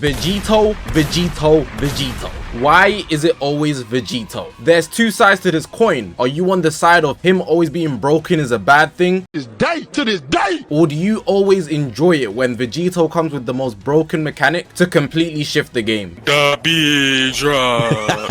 Vegito, Vegito, Vegito. Why is it always Vegito? There's two sides to this coin. Are you on the side of him always being broken is a bad thing? To this day! Or do you always enjoy it when Vegito comes with the most broken mechanic to completely shift the game? The B-drop.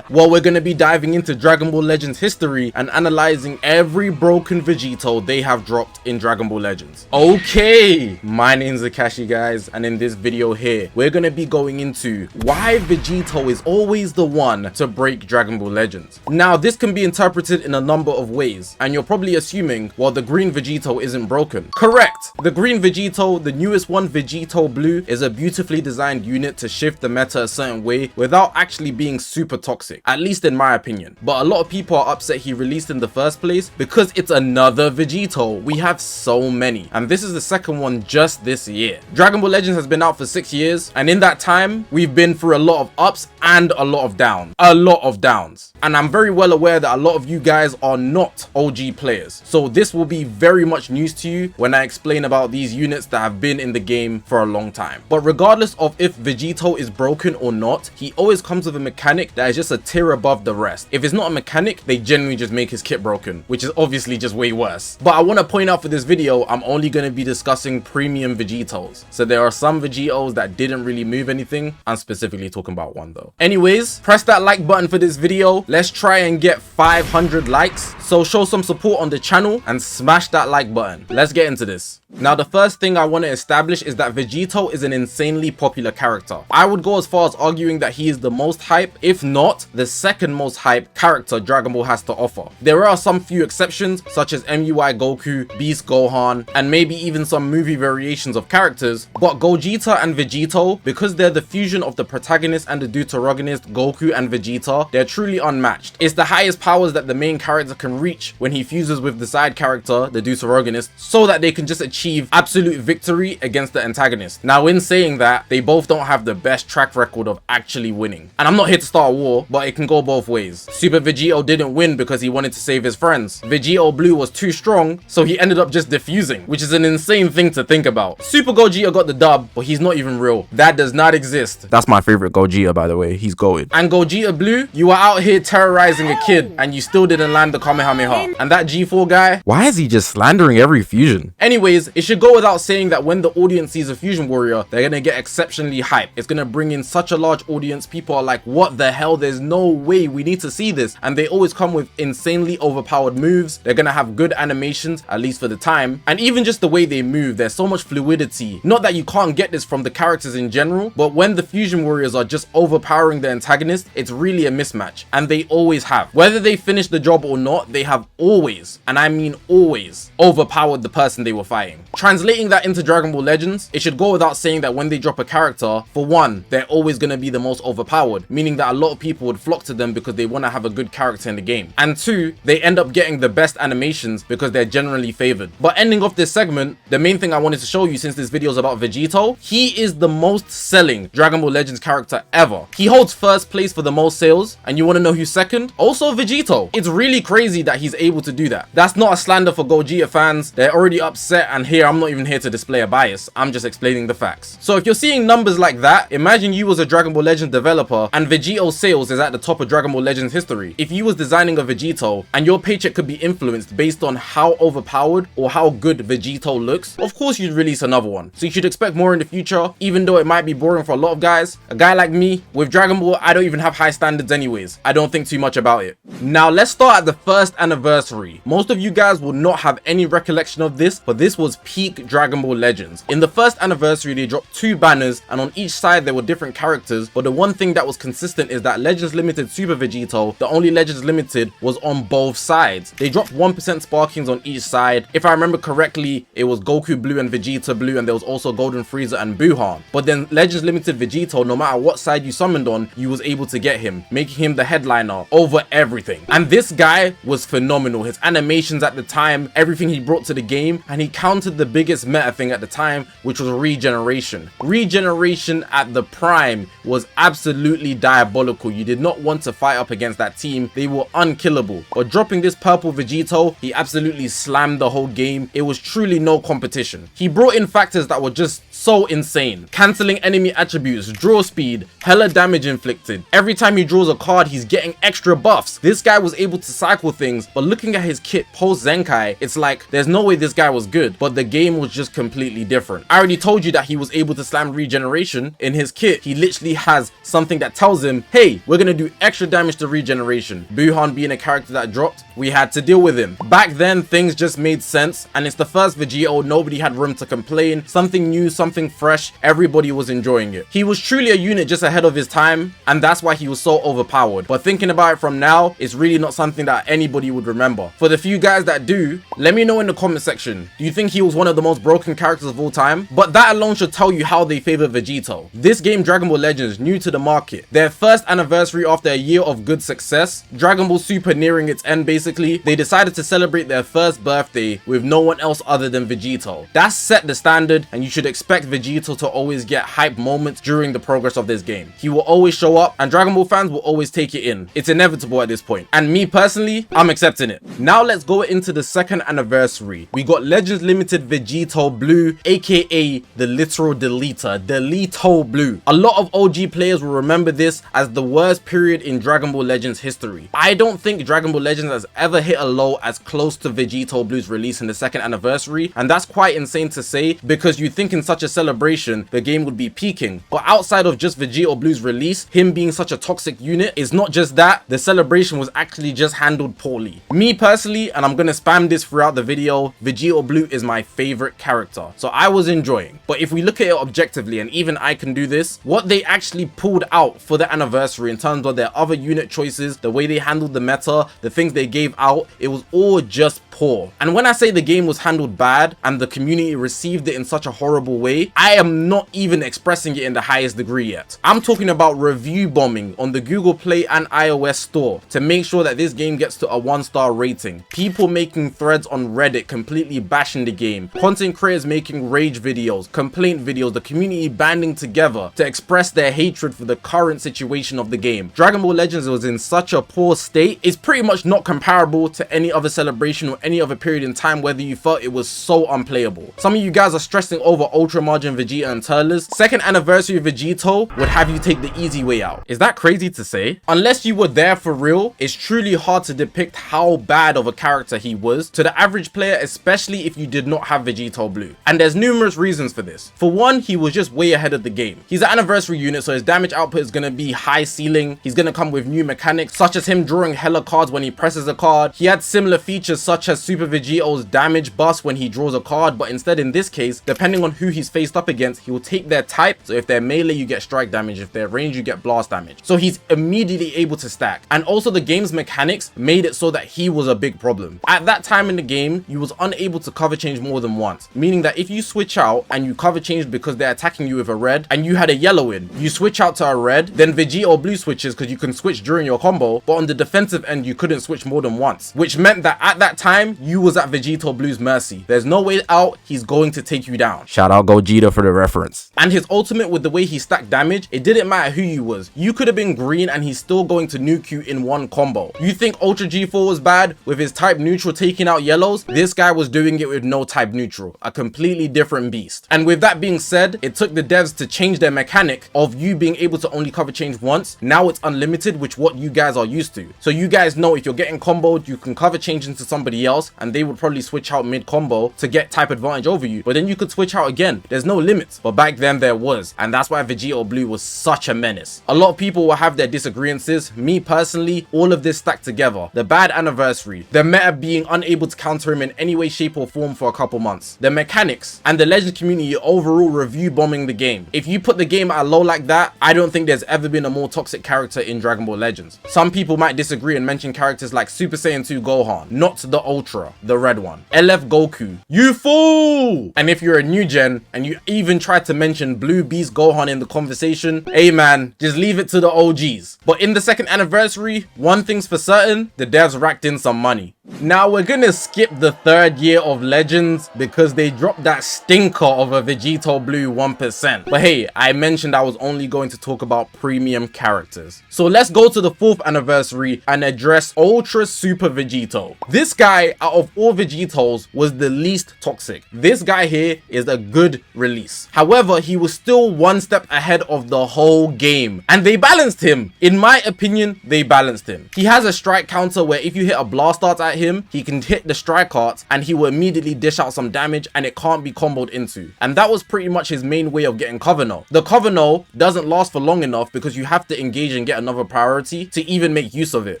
Well, we're going to be diving into Dragon Ball Legends history and analyzing every broken Vegito they have dropped in Dragon Ball Legends. Okay, my name's Zakashi, guys, and in this video here, we're going to be going into why Vegito is always the one to break Dragon Ball Legends. Now, this can be interpreted in a number of ways, and you're probably assuming, well, the green Vegito isn't broken. Correct! The green Vegito, the newest one, Vegito Blue, is a beautifully designed unit to shift the meta a certain way without actually being super toxic. At least in my opinion. But a lot of people are upset he released in the first place because it's another Vegito. We have so many. And this is the second one just this year. Dragon Ball Legends has been out for 6 years. And in that time, we've been through a lot of ups and a lot of downs. A lot of downs. And I'm very well aware that a lot of you guys are not OG players. So this will be very much news to you when I explain about these units that have been in the game for a long time. But regardless of if Vegito is broken or not, he always comes with a mechanic that is just a tier above the rest. If it's not a mechanic, they generally just make his kit broken, which is obviously just way worse. But I want to point out for this video, I'm only going to be discussing premium Vegitos. So there are some Vegitos that didn't really move anything. I'm specifically talking about one though. Anyways, press that like button for this video. Let's try and get 500 likes. So show some support on the channel and smash that like button. Let's get into this. Now, the first thing I want to establish is that Vegito is an insanely popular character. I would go as far as arguing that he is the most hype, if not the second most hype character Dragon Ball has to offer. There are some few exceptions, such as MUI Goku, Beast Gohan, and maybe even some movie variations of characters, but Gogeta and Vegito, because they're the fusion of the protagonist and the deuteragonist Goku and Vegeta, they're truly unmatched. It's the highest powers that the main character can reach when he fuses with the side character, the deuteragonist, so that they can just achieve absolute victory against the antagonist. Now, in saying that, they both don't have the best track record of actually winning. And I'm not here to start a war, but it can go both ways. Super Vegito didn't win because he wanted to save his friends. Vegito Blue was too strong, so he ended up just diffusing, which is an insane thing to think about. Super Gogeta got the dub, but he's not even real. That does not exist. That's my favorite Gogeta, by the way. He's goated. And Gogeta Blue, you were out here terrorizing a kid, and you still didn't land the Kamehameha. And that G4 guy, why is he just slandering every fusion? Anyways, it should go without saying that when the audience sees a fusion warrior, they're gonna get exceptionally hyped. It's gonna bring in such a large audience. People are like, what the hell? There's no way, we need to see this. And they always come with insanely overpowered moves. They're gonna have good animations, at least for the time. And even just the way they move, there's so much fluidity. Not that you can't get this from the characters in general, but when the fusion warriors are just overpowering the antagonist, it's really a mismatch. And they always have. Whether they finish the job or not, they have always, and I mean always, overpowered the person they were fighting. Translating that into Dragon Ball Legends, it should go without saying that when they drop a character, for one, they're always going to be the most overpowered, meaning that a lot of people would flock to them because they want to have a good character in the game. And two, they end up getting the best animations because they're generally favored. But ending off this segment, the main thing I wanted to show you, since this video is about Vegito, he is the most selling Dragon Ball Legends character ever. He holds first place for the most sales, and you want to know who's second? Also Vegito. It's really crazy that he's able to do that. That's not a slander for Gogeta fans. They're already upset, and here I'm not even here to display a bias. I'm just explaining the facts. So if you're seeing numbers like that, imagine you was a Dragon Ball Legends developer and Vegito's sales is at the top of Dragon Ball Legends history. If you was designing a Vegito and your paycheck could be influenced based on how overpowered or how good Vegito looks, of course you'd release another one. So you should expect more in the future, even though it might be boring for a lot of guys. A guy like me, with Dragon Ball, I don't even have high standards anyways. I don't think too much about it. Now let's start at the first anniversary. Most of you guys will not have any recollection of this, but this was peak Dragon Ball Legends. In the first anniversary, they dropped 2 banners, and on each side there were different characters, but the one thing that was consistent is that Legends Limited Super Vegito, the only Legends Limited, was on both sides. They dropped 1% sparkings on each side. If I remember correctly, it was Goku Blue and Vegeta Blue, and there was also Golden Frieza and Buhan. But then Legends Limited Vegito, no matter what side you summoned on, you was able to get him, making him the headliner over everything. And this guy was phenomenal. His animations at the time, everything he brought to the game, and he countered the biggest meta thing at the time, which was regeneration. Regeneration at the prime was absolutely diabolical. You did not want to fight up against that team. They were unkillable. But dropping this purple Vegito, he absolutely slammed the whole game. It was truly no competition. He brought in factors that were just so insane. Cancelling enemy attributes, draw speed, hella damage inflicted. Every time he draws a card, he's getting extra buffs. This guy was able to cycle things, but looking at his kit post Zenkai, it's like there's no way this guy was good, but the game was just completely different. I already told you that he was able to slam regeneration. In his kit, he literally has something that tells him, hey, we're gonna do extra damage to regeneration. Buhan being a character that dropped, we had to deal with him. Back then, things just made sense, and it's the first Vegito, nobody had room to complain. Something new, something fresh, everybody was enjoying it. He was truly a unit just ahead of his time, and that's why he was so overpowered. But thinking about it from now, it's really not something that anybody would remember. For the few guys that do, let me know in the comment section, do you think he was one of the most broken characters of all time? But that alone should tell you how they favor Vegito. This game, Dragon Ball Legends, new to the market. Their first anniversary after a year of good success, Dragon Ball Super nearing its end basically, they decided to celebrate their first birthday with no one else other than Vegito. That set the standard, and you should expect Vegito to always get hype moments during the progress of this game. He will always show up, and Dragon Ball fans will always take it in. It's inevitable at this point. And me personally, I'm accepting it. Now let's go into the second anniversary. We got Legends Limited Vegito Blue, aka the literal deleter, Delito Blue. A lot of OG players will remember this as the worst period in Dragon Ball Legends history. I don't think Dragon Ball Legends has ever hit a low as close to Vegito Blue's release in the second anniversary, and that's quite insane to say because you think in such a celebration the game would be peaking. But outside of just Vegito Blue's release, him being such a toxic unit, is not just that, the celebration was actually just handled poorly. Me personally, and I'm gonna spam this throughout the video, Vegito Blue is my favorite character, so I was enjoying. But if we look at it objectively, and even I can do this, what they actually pulled out for the anniversary in terms of their other unit choices, the way they handled the meta, the things they gave out, it was all just poor. And when I say the game was handled bad and the community received it in such a horrible way, I am not even expressing it in the highest degree yet. I'm talking about review bombing on the Google Play and iOS store to make sure that this game gets to a 1-star rating. People making threads on Reddit completely bashing the game. Content creators making rage videos, complaint videos, the community banding together to express their hatred for the current situation of the game. Dragon Ball Legends was in such a poor state, it's pretty much not comparable to any other celebration or any other period in time, whether you felt it was so unplayable. Some of you guys are stressing over Ultra Margin Vegeta and Turles. Second anniversary of Vegito would have you take the easy way out. Is that crazy to say? Unless you were there for real, it's truly hard to depict how bad of a character he was to the average player, especially if you did not have Vegito Blue. And there's numerous reasons for this. For one, he was just way ahead of the game. He's an anniversary unit, so his damage output is going to be high ceiling. He's going to come with new mechanics, such as him drawing hella cards when he presses a card. He had similar features such as Super Vegito's damage bust when he draws a card, but instead in this case, depending on who he's faced up against, he will take their type. So if they're melee, you get strike damage. If they're range, you get blast damage. So he's immediately able to stack. And also the game's mechanics made it so that he was a big problem. At that time in the game, you was unable to cover change more than once, meaning that if you switch out and you cover change because they're attacking you with a red and you had a yellow in, you switch out to a red, then Vegito Blue switches because you can switch during your combo, but on the defensive end you couldn't switch more than once, which meant that at that time you was at Vegito Blue's mercy. There's no way out, he's going to take you down. Shout out Gogeta for the reference. And his ultimate, with the way he stacked damage, it didn't matter who you was. You could have been green and he's still going to nuke you in one combo. You think Ultra G4 was bad with his type neutral taking out yellows? This guy was doing it with no type neutral, a completely different beast. And with that being said, it took the devs to change their mechanic of you being able to only cover change once. Now it's unlimited, which what you guys are used to. So you guys know if you're getting comboed, you can cover change into somebody else and they would probably switch out mid combo to get type advantage over you, but then you could switch out again. There's no limits, but back then there was, and that's why Vegito Blue was such a menace. A lot of people will have their disagreements. Me personally, all of this stacked together: the bad anniversary, the meta being unable to counter him in any way, shape or form for a couple months, the mechanics, and the Legends community overall review bombing the game. If you put the game at a low like that, I don't think there's ever been a more toxic character in Dragon Ball Legends. Some people might disagree and mention characters like Super Saiyan 2 Gohan, not the Ultra, the red one, LF Goku, you fool! And if you're a new gen and you even tried to mention Blue Beast Gohan in the conversation, hey man, just leave it to the OGs. But in the second anniversary, one thing's for certain, the devs racked in some money. Now we're gonna skip the third year of Legends because they dropped that stinker of a Vegito Blue 1%. But hey, I mentioned I was only going to talk about premium characters. So let's go to the 4th anniversary and address Ultra Super Vegito. This guy, out of all Vegitos, was the least toxic. This guy here is a good release. However, he was still one step ahead of the whole game. And they balanced him. In my opinion, they balanced him. He has a strike counter where if you hit a blast art at him, he can hit the strike art and he will immediately dish out some damage and it can't be comboed into. And that was pretty much his main way of getting cover null. The cover null doesn't last for long enough because you have to engage and get another priority to even make use of it.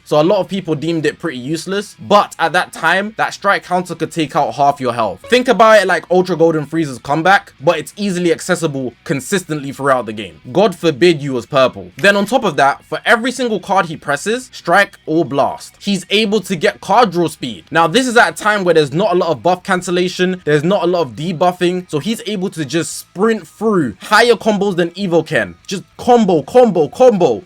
So a lot of people deemed it pretty useless, but at that time, that strike counter could take out half your health. Think about it like Ultra Golden Frieza's comeback, but it's easily accessible consistently throughout the game. God forbid you was purple. Then on top of that, for every single card he presses, strike or blast, he's able to get card draw speed. Now this is at a time where there's not a lot of buff cancellation, there's not a lot of debuffing, so he's able to just sprint through higher combos than Evo can. Just combo,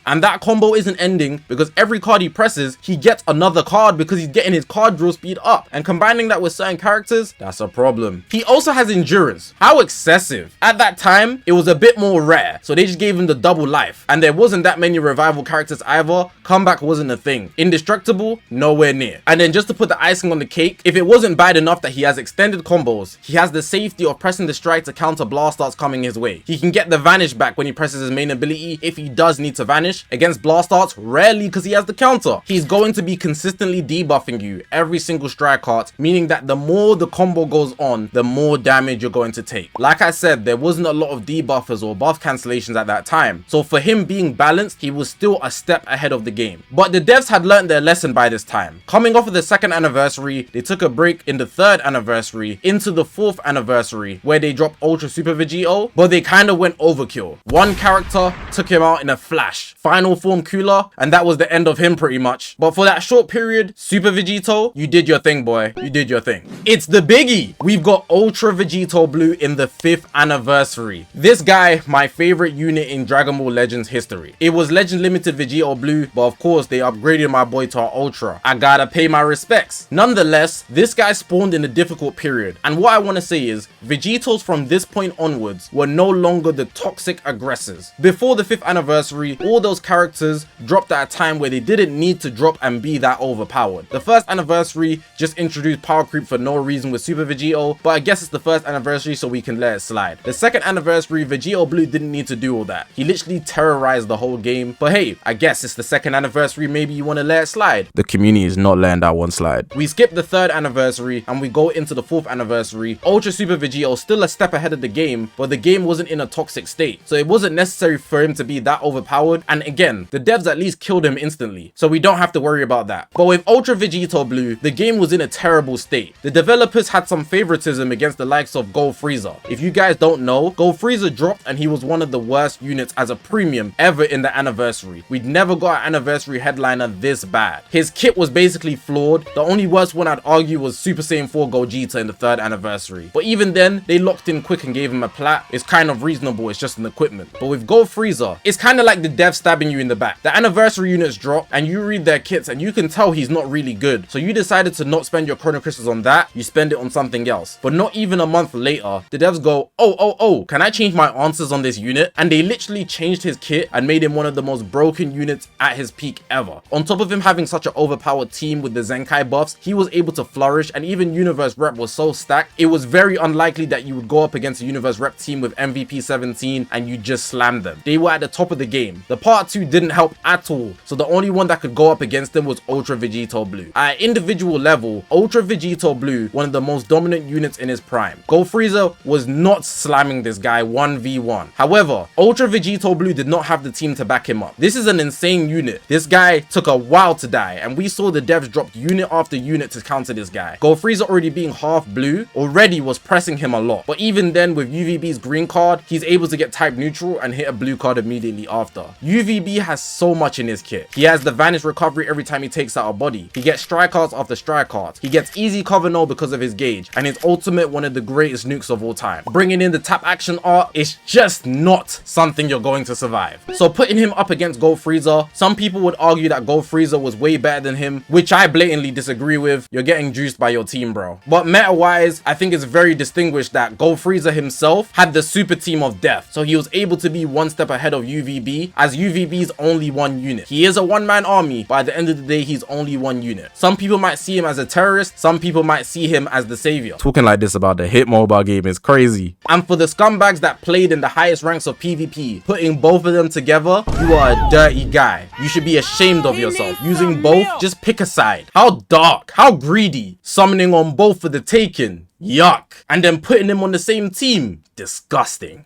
and that combo isn't ending because every card he presses, he gets another card because he's getting his card draw speed up, and combining that with certain characters, that's a problem. He also has endurance. How excessive. At that time, it was a bit more rare, so they just gave him the double life, and there wasn't that many revival characters either. Comeback wasn't a thing. Indestructible, nowhere near. And then just to put the icing on the cake, if it wasn't bad enough that he has extended combos, he has the safety of pressing the strike to counter blast arts coming his way. He can get the vanish back when he presses his main ability if he does need to vanish. Against blast arts, rarely because he has the counter. He's going to be consistently debuffing you every single strike art, meaning that the more the combo goes on, the more damage you're going to take. Like I said, there wasn't a lot of debuffers or buff cancellations at that time, so for him being balanced, he was still a step ahead of the game. But the devs had learned their lesson by this time. Coming off of the 2nd anniversary, they took a break in the 3rd anniversary into the 4th anniversary where they dropped Ultra Super Vegito, but they kind of went overkill. One character took him out in a flash, final form Cooler, and that was the end of him pretty much. But for that short period, Super Vegito, you did your thing, boy. You did your thing. It's the biggie. We've got Ultra Vegito Blue in the 5th anniversary. This guy, my favorite unit in Dragon Ball Legends history. It was Legend Limited Vegito Blue, but of course they upgraded my boy to an Ultra. I gotta pay my respects. Nonetheless, this guy spawned in a difficult period, and what I want to say is Vegitos from this point onwards were no longer the toxic aggressors. Before the 5th anniversary, all those characters dropped at a time where they didn't need to drop and be that overpowered. The 1st anniversary just introduced power creep for no reason with Super Vegito, but I guess it's the 1st anniversary so we can let it slide. The 2nd anniversary, Vegito Blue didn't need to do all that. He literally terrorized the whole game, but hey, I guess it's the 2nd anniversary, maybe you want to let it slide. The community is not letting that one slide. We skip the 3rd anniversary and we go into the 4th anniversary. Ultra Super Vegito still a step ahead of the game, but the game wasn't in a toxic state, so it wasn't necessary for him to be that overpowered, and again, the devs at least killed him instantly, so we don't have to worry about that. But with Ultra Vegito Blue, the game was in a terrible state. The developers had some favoritism against the likes of Gold Frieza. If you guys don't know, Gold Frieza dropped and he was one of the worst units as a premium ever in the anniversary. We'd never got an anniversary headliner this bad. His kit was basically flawed. The only worst one I'd argue was Super Saiyan 4 Gogeta in the 3rd anniversary, but even then they locked in quick and gave him a plat. It's kind of reasonable, it's just an equipment. But with Gold Frieza, it's kind of like the dev stabbing you in the back. The anniversary units drop and you read their kits and you can tell he's not really good, so you decided to not spend your chrono crystals on that, you spend it on something else. But not even a month later, the devs go, oh, can I change my answers on this unit? And they literally changed his kit and made him one of the most broken units at his peak ever. On top of him having such an overpowered team with the Zenkai buffs, he was able to flourish, and even Universe Rep was so stacked, it was very unlikely that you would go up against a Universe Rep team with MVP 17 and you just slam them. They were at the top of the game. The part 2 didn't help at all, so the only one that could go up against them was Ultra Vegito Blue. At individual level, Ultra Vegito Blue, one of the most dominant units in his prime. Gold Frieza was not slamming this guy 1v1. However, Ultra Vegito Blue did not have the team to back him up. This is an insane unit. This guy took a while to die, and we saw the devs drop unit after unit to counter this guy. Gold Frieza, already being half blue, already was pressing him a lot, but even then with UVB's green card, he's able to get type neutral and hit a blue card immediately after. UVB has so much in his kit. He has the vanish recovery every time he takes out a body. He gets strike cards after strike cards. He gets easy cover null because of his gauge, and his ultimate one of the greatest nukes of all time. Bringing in the tap action art is just not something you're going to survive. So putting him up against Gold Frieza, some people would argue that Gold Frieza was way better than him, which I blatantly respectfully disagree with, you're getting juiced by your team, bro. But meta-wise, I think it's very distinguished that Gold Frieza himself had the super team of death, so he was able to be one step ahead of UVB, as UVB's only one unit. He is a one-man army, but at the end of the day, he's only one unit. Some people might see him as a terrorist, some people might see him as the savior. Talking like this about the hit mobile game is crazy. And for the scumbags that played in the highest ranks of PvP, putting both of them together, you are a dirty guy. You should be ashamed of yourself. Using both, just pick a side. How dark, how greedy. Summoning on both for the taking. Yuck. And then putting them on the same team. Disgusting.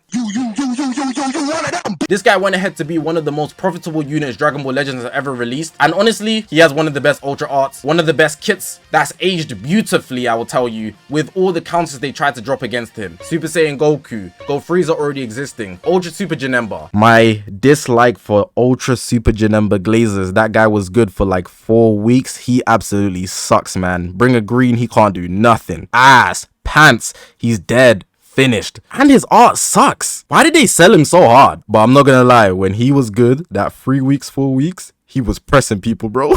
This guy went ahead to be one of the most profitable units Dragon Ball Legends has ever released, and honestly, he has one of the best Ultra Arts, one of the best kits that's aged beautifully, I will tell you, with all the counters they tried to drop against him. Super Saiyan Goku, Go Frieza already existing, Ultra Super Janemba. My dislike for Ultra Super Janemba Glazers, that guy was good for like 4 weeks. He absolutely sucks, man. Bring a green, he can't do nothing. Ass, pants, he's dead. Finished. And his art sucks. Why did they sell him so hard? But I'm not gonna lie, when he was good, that 3 weeks, 4 weeks, he was pressing people, bro.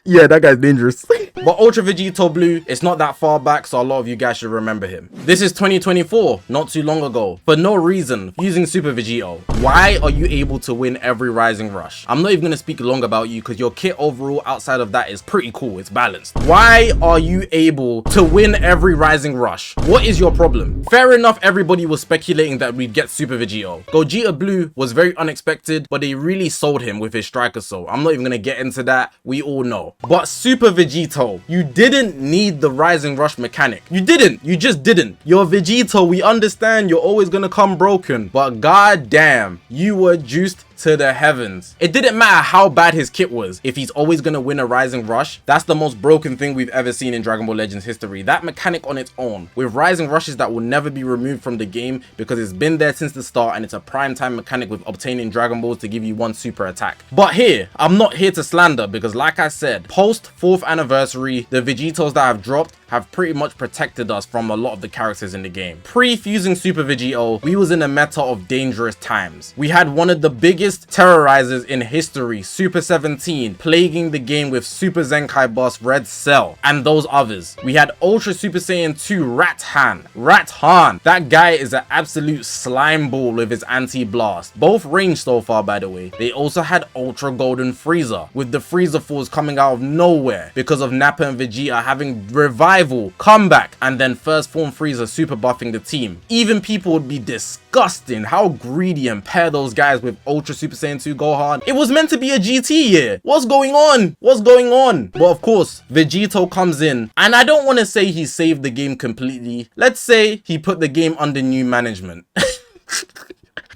Yeah, that guy's dangerous. But Ultra Vegito Blue, it's not that far back, so a lot of you guys should remember him. This is 2024, not too long ago. For no reason, using Super Vegito. Why are you able to win every Rising Rush? I'm not even going to speak long about you because your kit overall outside of that is pretty cool. It's balanced. Why are you able to win every Rising Rush? What is your problem? Fair enough, everybody was speculating that we'd get Super Vegito. Gogeta Blue was very unexpected, but they really sold him with his Striker Soul. I'm not even going to get into that. We all know. But Super Vegito, you didn't need the Rising Rush mechanic. You didn't. You just didn't. You're Vegito. We understand you're always gonna come broken. But goddamn, you were juiced to the heavens. It didn't matter how bad his kit was. If he's always gonna win a Rising Rush, that's the most broken thing we've ever seen in Dragon Ball Legends history. That mechanic on its own, with Rising Rushes that will never be removed from the game because it's been there since the start and it's a prime time mechanic with obtaining Dragon Balls to give you one super attack. But here, I'm not here to slander because like I said, post 4th anniversary, the Vegitos that have dropped have pretty much protected us from a lot of the characters in the game. Pre-fusing Super Vegito, we was in a meta of dangerous times. We had one of the biggest terrorizers in history, Super 17, plaguing the game with Super Zenkai boss Red Cell, and those others. We had Ultra Super Saiyan 2 Rat-Han. That guy is an absolute slime ball with his anti-blast. Both ranged so far, by the way. They also had Ultra Golden Frieza, with the Frieza Force coming out of nowhere because of Nappa and Vegeta having revival, comeback, and then first form Frieza super buffing the team. Even people would be disgusting how greedy and pair those guys with Ultra Super Saiyan 2 Gohan. It was meant to be a GT year. What's going on? What's going on? But of course, Vegito comes in, and I don't want to say he saved the game completely. Let's say he put the game under new management.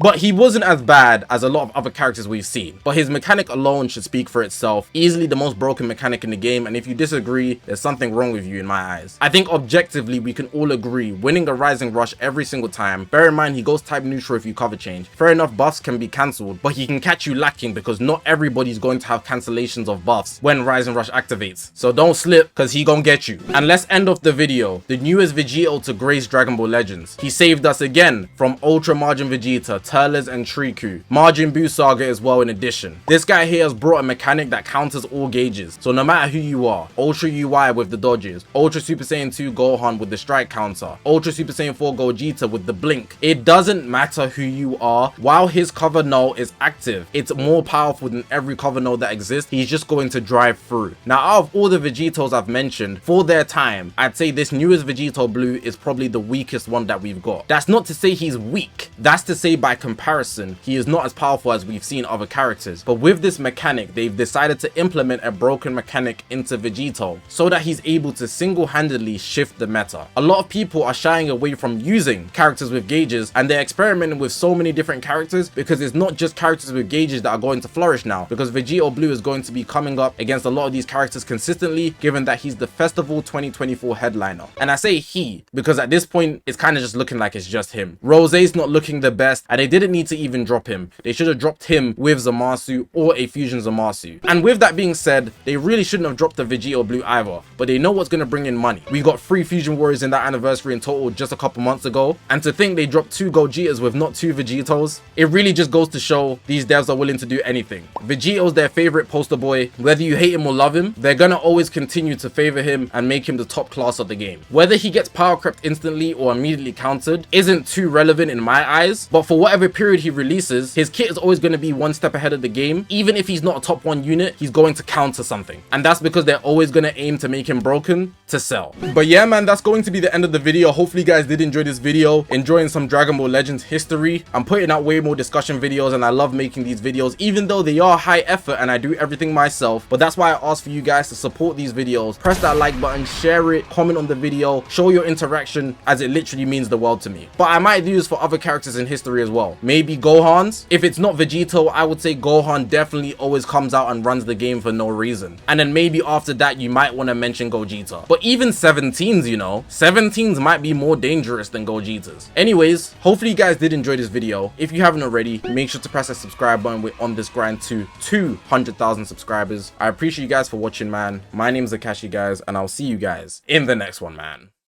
But he wasn't as bad as a lot of other characters we've seen. But his mechanic alone should speak for itself. Easily the most broken mechanic in the game, and if you disagree, there's something wrong with you in my eyes. I think objectively we can all agree, winning a Rising Rush every single time. Bear in mind he goes type neutral if you cover change. Fair enough, buffs can be cancelled, but he can catch you lacking because not everybody's going to have cancellations of buffs when Rising Rush activates. So don't slip because he gonna get you. And let's end off the video. The newest Vegito to grace Dragon Ball Legends. He saved us again from Ultra Margin Vegeta, Turles and Triku. Majin Buu Saga as well in addition. This guy here has brought a mechanic that counters all gauges. So no matter who you are, Ultra UI with the dodges, Ultra Super Saiyan 2 Gohan with the strike counter, Ultra Super Saiyan 4 Gogeta with the blink. It doesn't matter who you are. While his cover null is active, it's more powerful than every cover null that exists. He's just going to drive through. Now out of all the Vegitos I've mentioned, for their time, I'd say this newest Vegito Blue is probably the weakest one that we've got. That's not to say he's weak. That's to say by comparison, he is not as powerful as we've seen other characters. But with this mechanic, they've decided to implement a broken mechanic into Vegito so that he's able to single-handedly shift the meta. A lot of people are shying away from using characters with gauges, and they're experimenting with so many different characters because it's not just characters with gauges that are going to flourish now, because Vegito Blue is going to be coming up against a lot of these characters consistently, given that he's the Festival 2024 headliner. And I say he because at this point it's kind of just looking like it's just him. Rosé's not looking the best. I and they didn't need to even drop him. They should have dropped him with Zamasu or a fusion Zamasu. And with that being said, they really shouldn't have dropped the Vegito Blue either, but they know what's going to bring in money. We got 3 Fusion Warriors in that anniversary in total just a couple months ago, and to think they dropped 2 Gogetas with not 2 Vegitos, it really just goes to show these devs are willing to do anything. Vegito's their favorite poster boy. Whether you hate him or love him, they're gonna always continue to favor him and make him the top class of the game. Whether he gets power crept instantly or immediately countered isn't too relevant in my eyes, but for whatever period he releases, his kit is always going to be one step ahead of the game. Even if he's not a top 1 unit, he's going to counter something, and that's because they're always going to aim to make him broken to sell. But yeah man, that's going to be the end of the video. Hopefully you guys did enjoy this video, enjoying some Dragon Ball Legends history. I'm putting out way more discussion videos, and I love making these videos even though they are high effort and I do everything myself. But that's why I ask for you guys to support these videos. Press that like button, share it, comment on the video, show your interaction, as it literally means the world to me. But I might do this for other characters in history as well. Maybe Gohan's. If it's not Vegito, I would say Gohan definitely always comes out and runs the game for no reason. And then maybe after that you might want to mention Gogeta. But even 17s, you know, 17s might be more dangerous than Gogetas. Anyways, hopefully you guys did enjoy this video. If you haven't already, make sure to press that subscribe button. We're on this grind to 200,000 subscribers. I appreciate you guys for watching, man. My name's Zakashi, guys, and I'll see you guys in the next one, man.